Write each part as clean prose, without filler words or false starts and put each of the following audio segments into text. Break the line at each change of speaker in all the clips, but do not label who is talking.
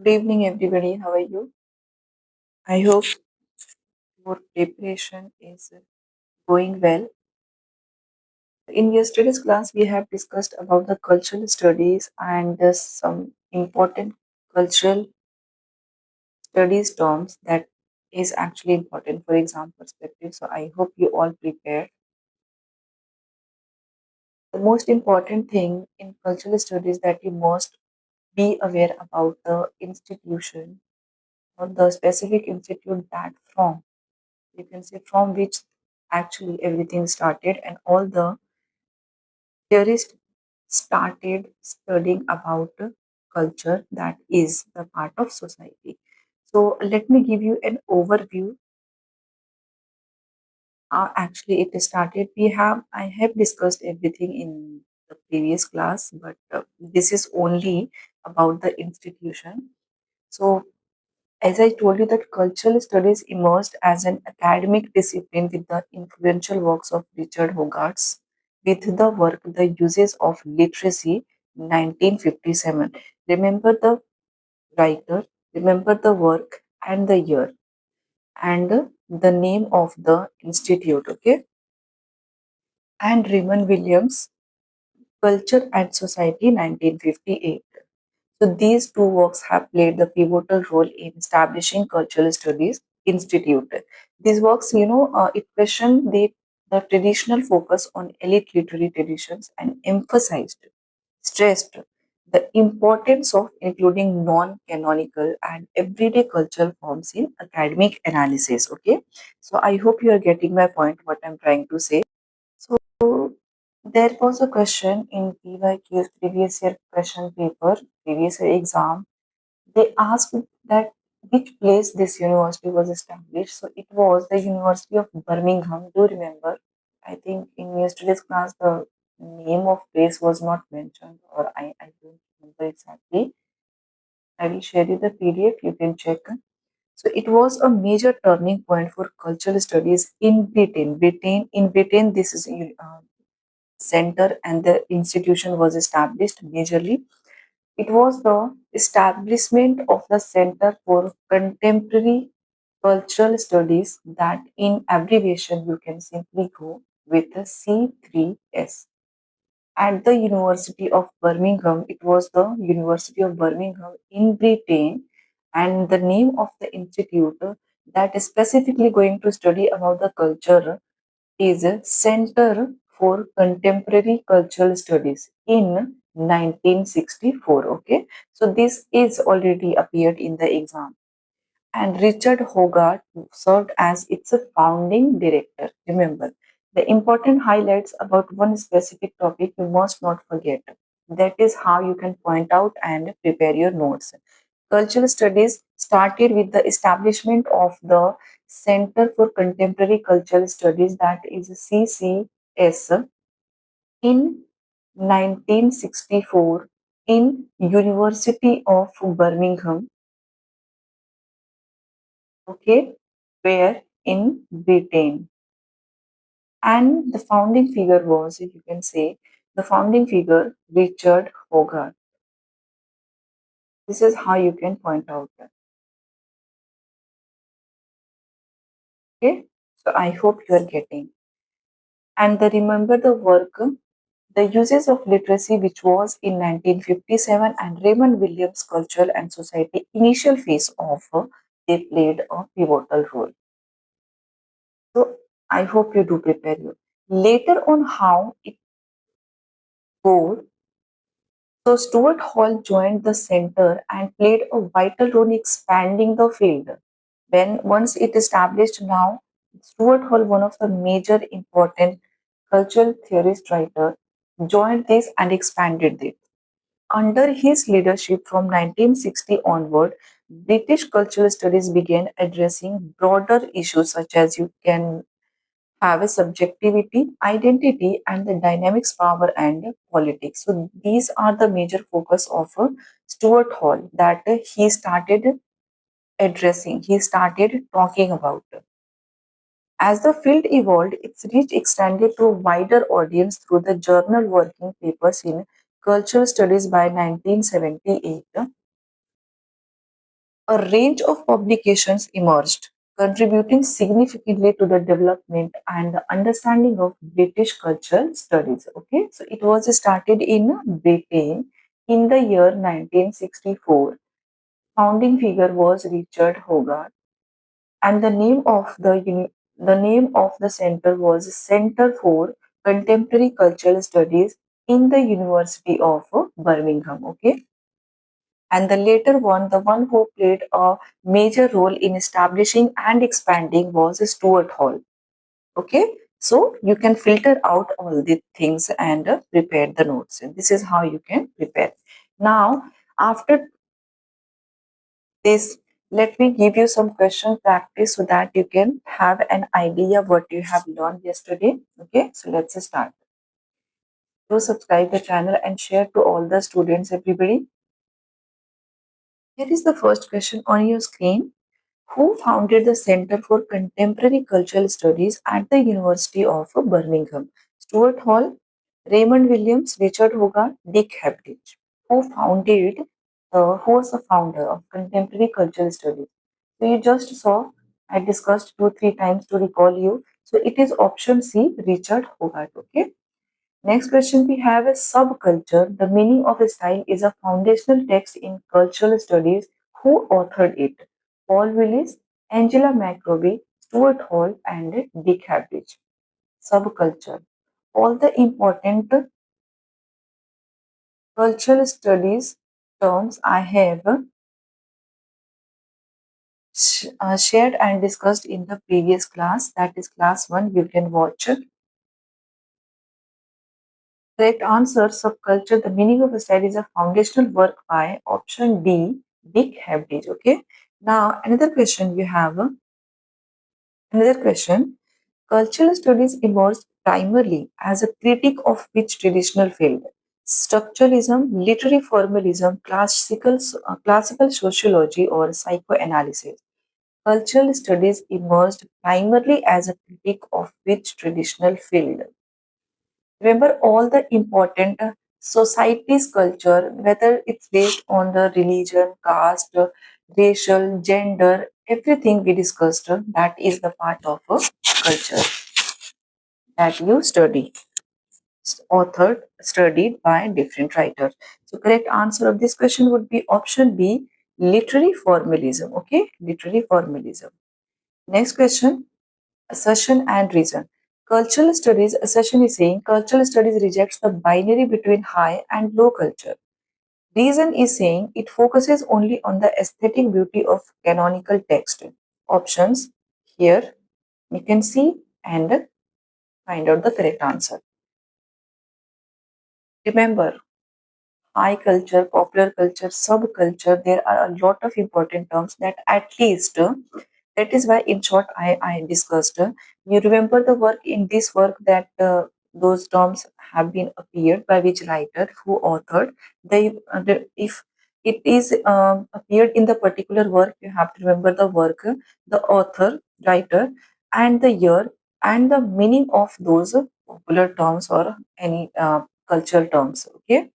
Good evening, everybody. How are you? I hope your preparation is going well. In yesterday's class, we have discussed about the cultural studies and some important cultural studies terms that is actually important for exam perspective. So I hope you all prepared. The most important thing in cultural studies that you must be aware about the institution or the specific institute that from you can say from which actually everything started and all the theorists started studying about culture that is the part of society. So let me give you an overview. Actually it started I have discussed everything in the previous class, but this is only about the institution. So as I told you that cultural studies emerged as an academic discipline with the influential works of Richard Hogarth, with the work The Uses of Literacy 1957. Remember the writer, remember the work and the year and the name of the institute, okay? And Raymond Williams, Culture and Society 1958. So these two works have played the pivotal role in establishing Cultural Studies Institute. These works, it questioned the traditional focus on elite literary traditions and emphasized, stressed the importance of including non-canonical and everyday cultural forms in academic analysis. Okay, so I hope you are getting my point. What I'm trying to say. So there was a question in PYQ's previous year question paper, previous year exam. They asked that which place this university was established. So it was the University of Birmingham. Do you remember? I think in yesterday's class the name of place was not mentioned, or I don't remember exactly. I will share you the PDF. You can check. So it was a major turning point for cultural studies in Britain. In Britain, this is center and the institution was established majorly. It was the establishment of the Center for Contemporary Cultural Studies, that in abbreviation you can simply go with the C3S. At the University of Birmingham, it was the University of Birmingham in Britain, and the name of the institute that is specifically going to study about the culture is a Center for Contemporary Cultural Studies in 1964. Okay, so this is already appeared in the exam, and Richard Hogarth served as its founding director. Remember, the important highlights about one specific topic you must not forget. That is how you can point out and prepare your notes. Cultural studies started with the establishment of the Center for Contemporary Cultural Studies, that is CCS, in 1964 in University of Birmingham, okay, where in Britain. And the founding figure was, you can say, the founding figure Richard Hogarth. This is how you can point out that. Okay, so I hope you are getting. And the remember the work, The Uses of Literacy, which was in 1957, and Raymond Williams' Culture and Society initial phase of, they played a pivotal role. So I hope you do prepare you. Later on, how it goes. So Stuart Hall joined the center and played a vital role in expanding the field. When once it established now, Stuart Hall, one of the major important cultural theorist writer, joined this and expanded it. Under his leadership from 1960 onward, British cultural studies began addressing broader issues such as you can have a subjectivity, identity, and the dynamics, power, and politics. So these are the major focus of Stuart Hall that he started addressing, he started talking about. As the field evolved, its reach extended to a wider audience through the journal working papers in cultural studies by 1978. A range of publications emerged, contributing significantly to the development and the understanding of British cultural studies. Okay, so it was started in Britain in the year 1964. Founding figure was Richard Hogarth, and the name of the center was Center for Contemporary Cultural Studies in the University of Birmingham. Okay, and the later one, the one who played a major role in establishing and expanding, was Stuart Hall. Okay, so you can filter out all the things and prepare the notes, and this is how you can prepare. Now, after this, let me give you some question practice so that you can have an idea what you have learned yesterday. Okay, so let's start. Do subscribe the channel and share to all the students, everybody. Here is the first question on your screen. Who founded the Center for Contemporary Cultural Studies at the University of Birmingham? Stuart Hall, Raymond Williams, Richard Hogarth, Dick Hebridge. Who was the founder of Contemporary Cultural Studies? So you just saw, I discussed two, three times to recall you. So it is option C, Richard Hogarth. Okay. Next question we have is subculture. The meaning of a style is a foundational text in cultural studies. Who authored it? Paul Willis, Angela McRobbie, Stuart Hall, and Dick Havage. Subculture. All the important cultural studies terms I have shared and discussed in the previous class. That is class 1. You can watch. Correct answer, subculture. The meaning of a style is a foundational work by option D, Dick Hebridge. Okay. Now another question you have. Another question. Cultural studies emerged primarily as a critique of which traditional field? Structuralism, literary formalism, classical sociology, or psychoanalysis. Cultural studies emerged primarily as a critique of which traditional field? Remember all the important society's culture, whether it's based on the religion, caste, racial, gender, everything we discussed, that is the part of a culture that you study, authored, studied by different writers. So correct answer of this question would be option B, literary formalism. Okay, literary formalism. Next question, assertion and reason. Cultural studies, assertion is saying cultural studies rejects the binary between high and low culture. Reason is saying it focuses only on the aesthetic beauty of canonical text. Options here you can see and find out the correct answer. Remember, high culture, popular culture, subculture, there are a lot of important terms that at least that is why in short I discussed. You remember the work in this work that those terms have been appeared by which writer, who authored. If it is appeared in the particular work, you have to remember the work, the author, writer, and the year and the meaning of those popular terms or any cultural terms. Okay.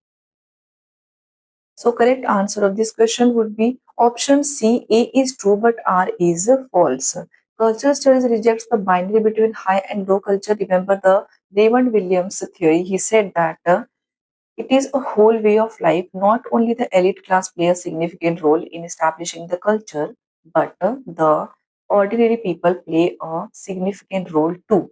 So correct answer of this question would be option C. A is true but R is false. Cultural studies rejects the binary between high and low culture. Remember the Raymond Williams theory. He said that it is a whole way of life. Not only the elite class play a significant role in establishing the culture, but the ordinary people play a significant role too.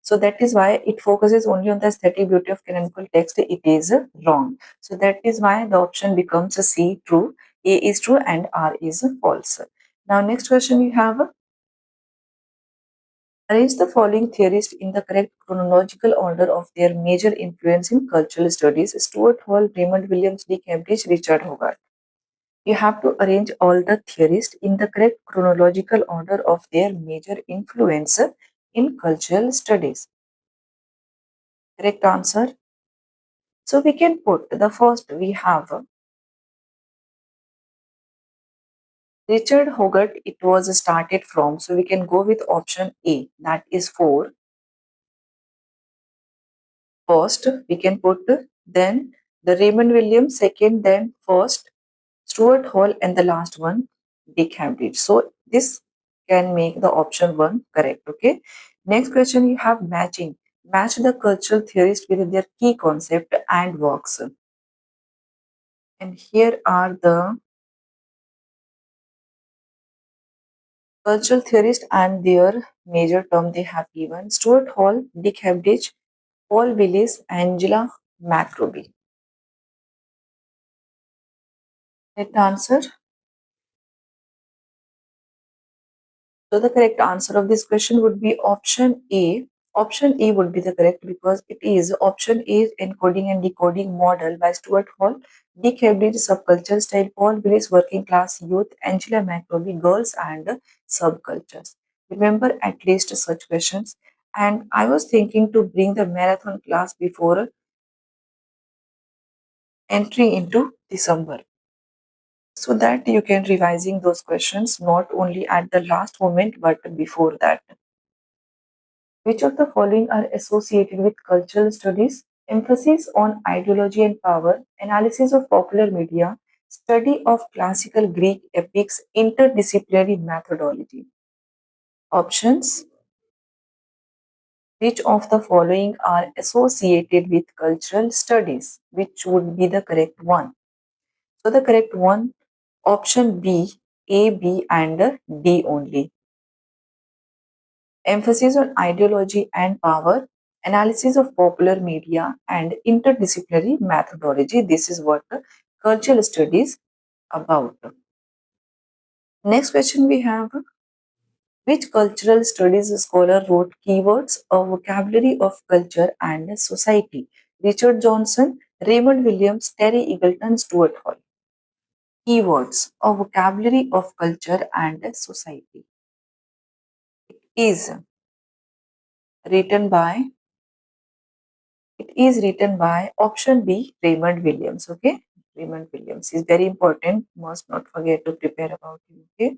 So that is why it focuses only on the aesthetic beauty of canonical text. It is wrong. So that is why the option becomes a C, true, A is true, and R is false. Now next question we have. Arrange the following theorists in the correct chronological order of their major influence in cultural studies: Stuart Hall, Raymond Williams, D. Cambridge, Richard Hogarth. You have to arrange all the theorists in the correct chronological order of their major influence in cultural studies. Correct answer. So we can put the first we have Richard Hogarth. It was started from, so we can go with option A, that is 4. First, we can put then the Raymond Williams, second, then first, Stuart Hall, and the last one. Dick Cambridge. So this can make the option one correct. Okay. Next question you have matching. Match the cultural theorists with their key concept and works. And here are the cultural theorists and their major term they have given. Stuart Hall, Dick Cambridge, Paul Willis, Angela McRobbie. Correct answer. So the correct answer of this question would be option A. Option A would be the correct because it is option A is encoding and decoding model by Stuart Hall, Dick Cambridge subculture style, Paul Willis working class youth, Angela McRobbie girls and subcultures. Remember at least such questions. And I was thinking to bring the marathon class before entry into December so that you can revising those questions not only at the last moment but before that. Which of the following are associated with cultural studies? Emphasis on ideology and power, analysis of popular media, study of classical Greek epics, interdisciplinary methodology. Options. Which of the following are associated with cultural studies? Which would be the correct one? So the correct one, option B, A, B and D only. Emphasis on ideology and power, analysis of popular media, and interdisciplinary methodology. This is what the cultural studies about. Next question we have, which cultural studies scholar wrote Keywords, a vocabulary of culture and society? Richard Johnson, Raymond Williams, Terry Eagleton, Stuart Hall. Keywords, a vocabulary of culture and society, is written by It is written by option B, Raymond Williams. Okay, Raymond Williams is very important. Must not forget to prepare about it. Okay.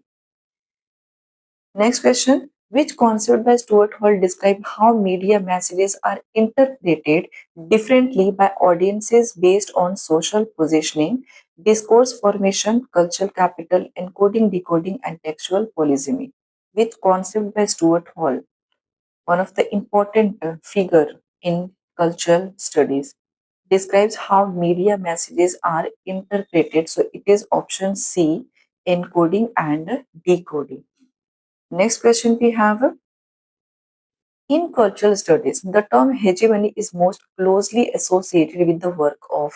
Next question. Which concept by Stuart Hall describe how media messages are interpreted differently by audiences based on social positioning, discourse formation, cultural capital, encoding, decoding, and textual polysemy? Which concept by Stuart Hall, one of the important figure in cultural studies, describes how media messages are interpreted. So it is option C, encoding and decoding. Next question we have, in cultural studies, the term hegemony is most closely associated with the work of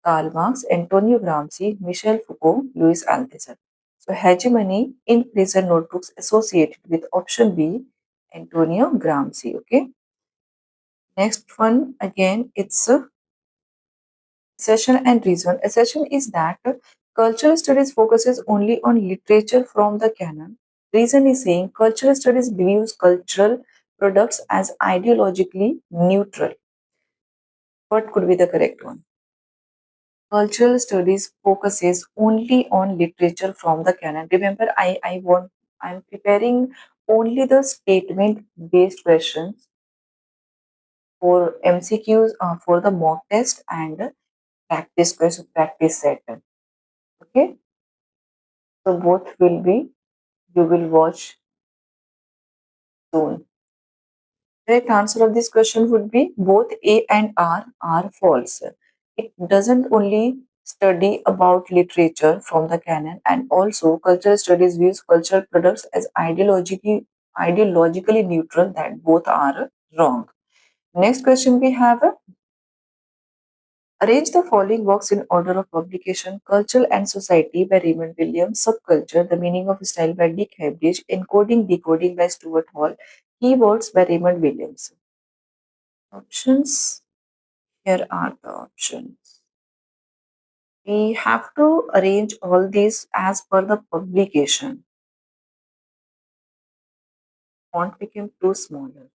Karl Marx, Antonio Gramsci, Michel Foucault, Louis Althusser. So hegemony in prison notebooks associated with option B, Antonio Gramsci. Okay. Next one again, it's Assertion and reason. Assertion is that cultural studies focuses only on literature from the canon. Reason is saying cultural studies views cultural products as ideologically neutral. What could be the correct one? Cultural studies focuses only on literature from the canon. Remember, I'm preparing only the statement based questions for MCQs for the mock test and practice question practice set. Okay. So both will be, you will watch soon. Correct answer of this question would be both A and R are false. It doesn't only study about literature from the canon, and also cultural studies views cultural products as ideologically neutral. That both are wrong. Next question we have, arrange the following works in order of publication: Culture and Society by Raymond Williams, Subculture, The Meaning of Style by Dick Cambridge, Encoding, Decoding by Stuart Hall, Keywords by Raymond Williams. Options. Here are the options. We have to arrange all these as per the publication. Font became too smaller.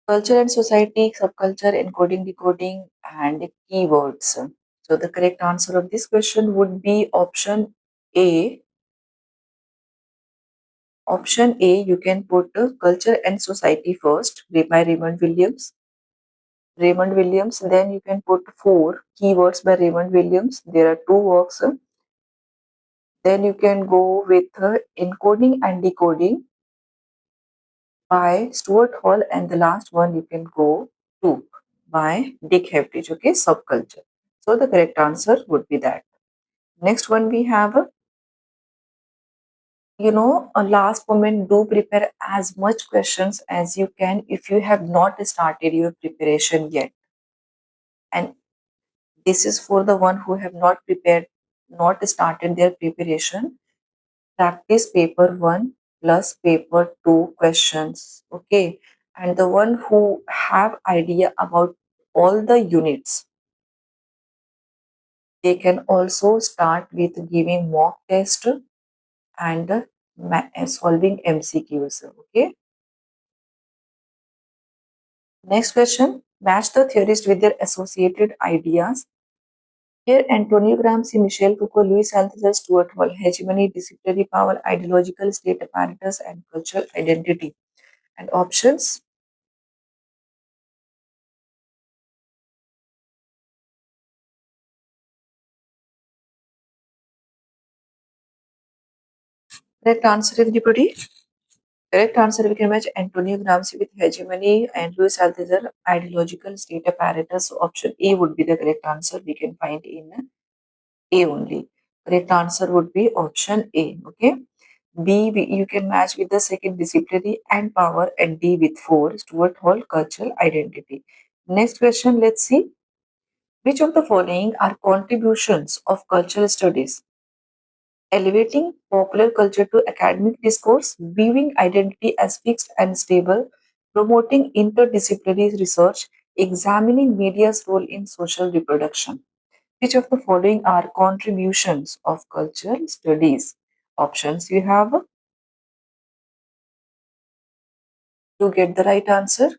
Culture and Society, Subculture, Encoding, Decoding, and Keywords. So the correct answer of this question would be option A. Option A, you can put Culture and Society first by Raymond Williams. Raymond Williams, then you can put 4 Keywords by Raymond Williams. There are two works. Then you can go with encoding and decoding by Stuart Hall, and the last one you can go to by Dick Heritage, okay, subculture. So the correct answer would be that. Next one we have, a last moment, do prepare as much questions as you can if you have not started your preparation yet. And this is for the one who have not prepared, not started their preparation. Practice paper 1 plus paper 2 questions, okay? And the one who have idea about all the units, they can also start with giving mock test and solving MCQs, okay? Next question, match the theorist with their associated ideas. Here, Antonio Gramsci, Michel Foucault, Louis Althusser, Stuart Hall, hegemony, disciplinary power, ideological state apparatus, and cultural identity. And options. Correct answer, everybody. Correct answer, we can match Antonio Gramsci with hegemony and Louis Althusser, ideological state apparatus. So option A would be the correct answer. We can find in A only. Correct answer would be option A. Okay. B, you can match with the second disciplinary and power, and D with 4, Stuart Hall, cultural identity. Next question, let's see. Which of the following are contributions of cultural studies? Elevating popular culture to academic discourse, viewing identity as fixed and stable, promoting interdisciplinary research, examining media's role in social reproduction. Which of the following are contributions of cultural studies? Options you have to get the right answer.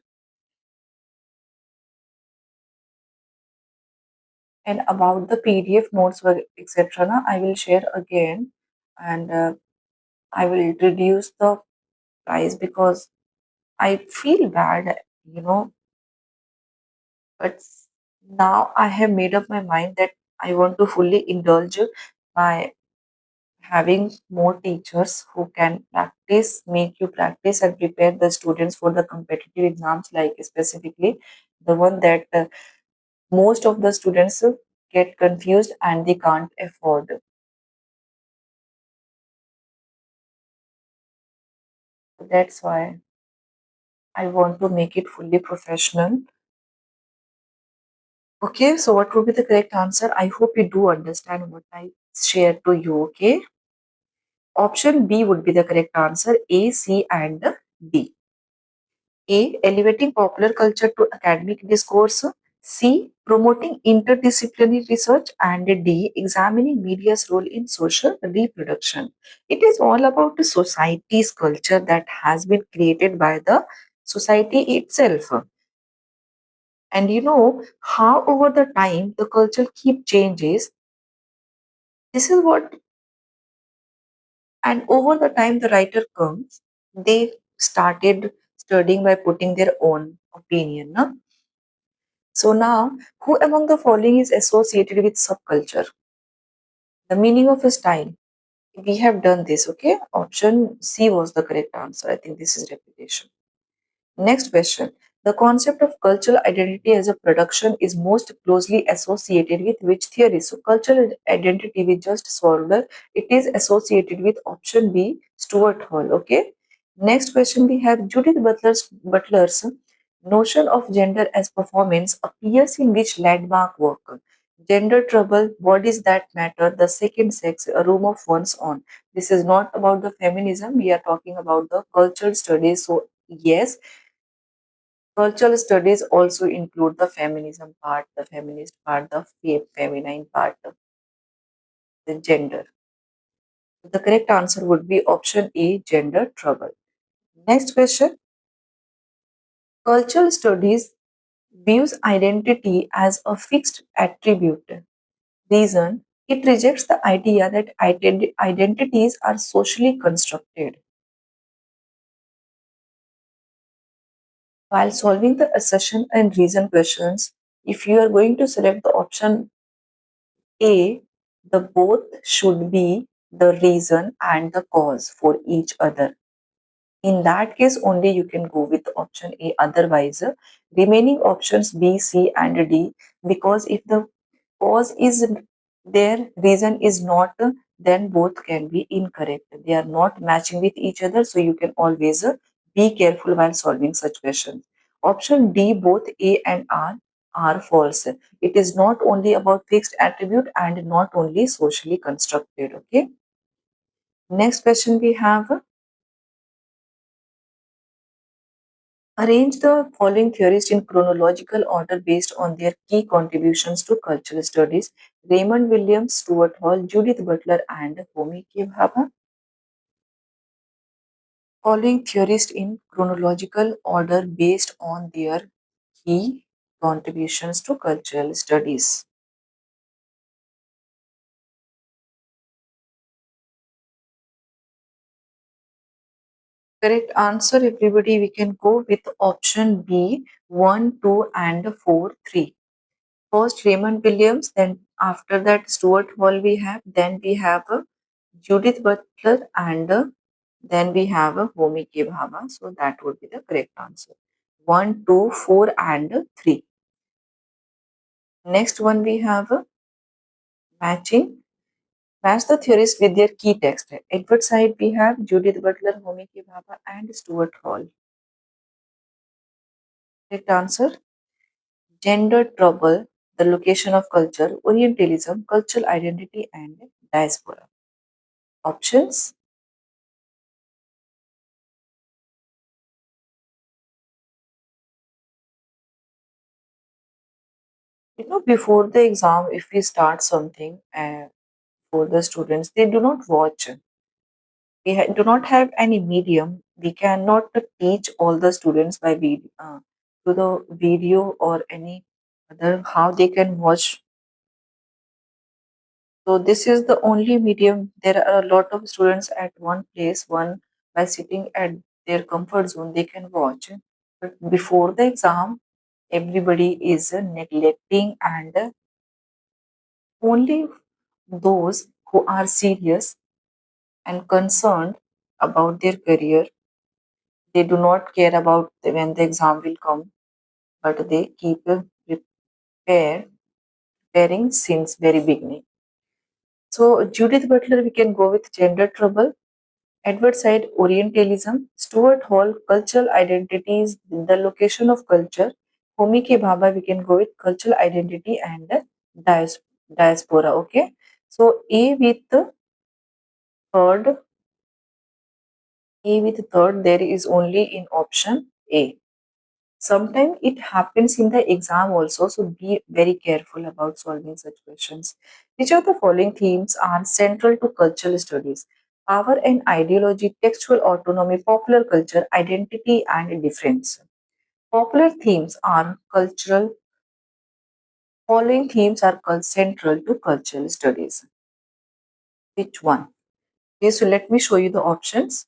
And about the PDF notes, etc., I will share again, and I will reduce the price because I feel bad, you know, but now I have made up my mind that I want to fully indulge by having more teachers who can practice, make you practice and prepare the students for the competitive exams, like specifically the one that most of the students get confused and they can't afford. That's why I want to make it fully professional. Okay, so what would be the correct answer? I hope you do understand what I share to you. Okay, option B would be the correct answer. A, C, and D. A, elevating popular culture to academic discourse. C, promoting interdisciplinary research. And D, examining media's role in social reproduction. It is all about the society's culture that has been created by the society itself. And how over the time the culture keep changes. This is what, and over the time the writer comes, they started studying by putting their own opinion. No? So now, who among the following is associated with subculture? The meaning of a style. We have done this, okay? Option C was the correct answer. I think this is repetition. Next question. The concept of cultural identity as a production is most closely associated with which theory? So, cultural identity we just solved, it is associated with option B, Stuart Hall. Okay. Next question we have Butler's notion of gender as performance appears in which landmark work? Gender trouble, bodies that matter, the second sex, a room of one's own. This is not about the feminism. We are talking about the cultural studies. So, yes, cultural studies also include the feminism part, the feminist part, the feminine part, the gender. The correct answer would be option A, gender trouble. Next question. Cultural studies views identity as a fixed attribute. Reason, it rejects the idea that identities are socially constructed. While solving the assertion and reason questions, if you are going to select the option A, the both should be the reason and the cause for each other. In that case, only you can go with option A. Otherwise, remaining options B, C, and D, because if the cause is there, reason is not, then both can be incorrect. They are not matching with each other, so you can always be careful while solving such questions. Option D, both A and R are false. It is not only about fixed attribute and not only socially constructed. Okay. Next question we have. Arrange the following theorists in chronological order based on their key contributions to cultural studies: Raymond Williams, Stuart Hall, Judith Butler, and Homi K. Bhabha. Following theorists in chronological order based on their key contributions to cultural studies. Correct answer, everybody. We can go with option B 1, 2, and 4, 3. First Raymond Williams, then after that Stuart Hall we have, then we have Judith Butler, and then we have Homi K. Bhabha. So that would be the correct answer. 1, 2, 4, and 3. Next one we have matching. Match the theorists with their key text. Edward side we have Judith Butler, Homi K. Bhabha, and Stuart Hall. Correct answer. Gender trouble, the location of culture, Orientalism, cultural identity, and diaspora. Options. Before the exam, if we start something for the students, they do not watch. Do not have any medium. We cannot teach all the students by video, to the video or any other how they can watch. So this is the only medium. There are a lot of students at one place, one by sitting at their comfort zone, they can watch. But before the exam, everybody is neglecting, and only those who are serious and concerned about their career, they do not care about when the exam will come, but they keep prepare, preparing since very beginning. So Judith Butler, we can go with gender trouble. Edward Said, Orientalism. Stuart Hall, cultural identities, the location of culture. Homi K. Bhabha, we can go with cultural identity and diaspora. Okay. So third, A with third, there is only in option A. Sometimes it happens in the exam also, so be very careful about solving such questions. Which of the following themes are central to cultural studies? Power and ideology, textual autonomy, popular culture, identity, and difference. Popular themes are cultural. Following themes are central to cultural studies. Which one? Okay, so let me show you the options.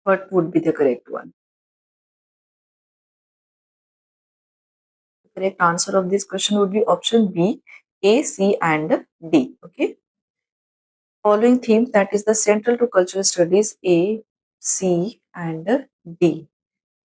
What would be the correct one? The correct answer of this question would be option B, A, C, and D. Okay. Following themes that is the central to cultural studies: A, C, and D.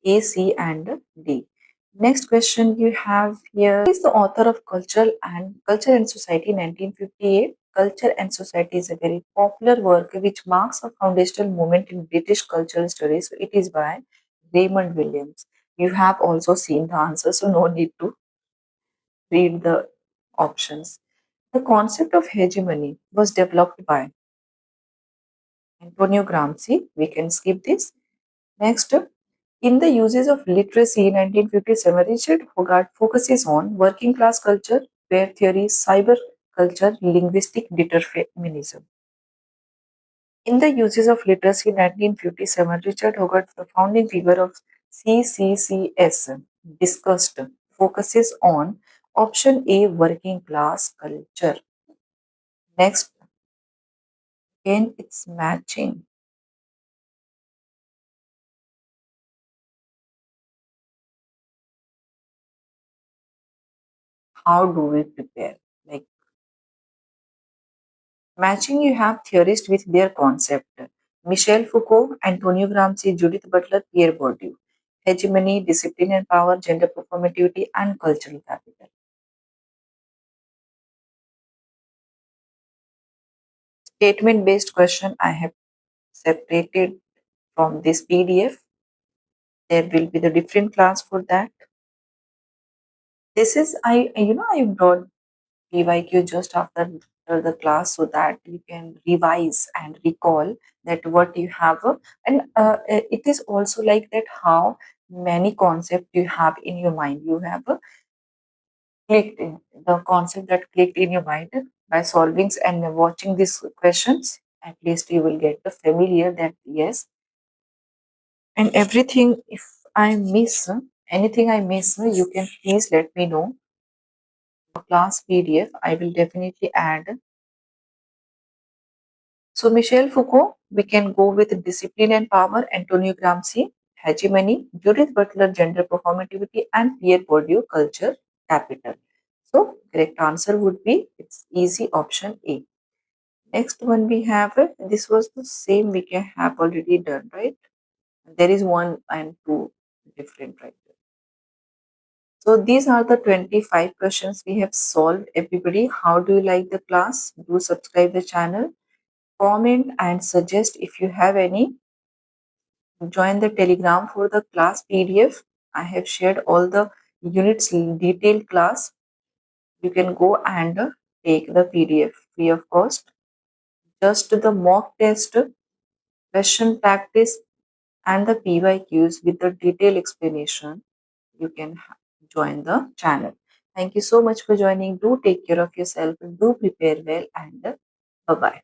A, C, and D. Next question you have here: who is the author of Culture and Society 1958? Culture and Society is a very popular work which marks a foundational moment in British cultural studies. So it is by Raymond Williams. You have also seen the answer, so no need to read the options. The concept of hegemony was developed by Antonio Gramsci. We can skip this. Next, in the uses of literacy, 1957, Richard Hogarth focuses on working class culture, queer theory, cyber culture, linguistic determinism. In the uses of literacy, 1957, Richard Hogarth, the founding figure of CCCS, discussed focuses on option A, working class culture. Next, again, it's matching. how do we prepare? Like matching, you have theorists with their concept. Michel Foucault, Antonio Gramsci, Judith Butler, Pierre Bourdieu. Hegemony, discipline and power, gender performativity, and cultural capital. Statement based question I have separated from this PDF. There will be the different class for that. This is I brought PYQ just after the class so that you can revise and recall that what you have, it is also like that how many concepts you have in your mind. You have clicked in the concept that clicked in your mind by solving and watching these questions. At least you will get the familiar that yes, and everything. If I miss anything, I miss, you can please let me know. Class PDF, I will definitely add. So Michel Foucault, we can go with discipline and power, Antonio Gramsci, hegemony, Judith Butler, gender performativity, and Pierre Bourdieu, culture capital. So correct answer would be it's easy option A. Next one we have, this was the same we can have already done, right? There is one and two different, right? So these are the 25 questions we have solved. Everybody, how do you like the class? Do subscribe the channel, comment and suggest if you have any. Join the Telegram for the class PDF. I have shared all the units detailed class. You can go and take the PDF free of cost. Just the mock test, question practice, and the PYQs with the detailed explanation. You can join the channel. Thank you so much for joining. Do take care of yourself. Do prepare well and bye bye.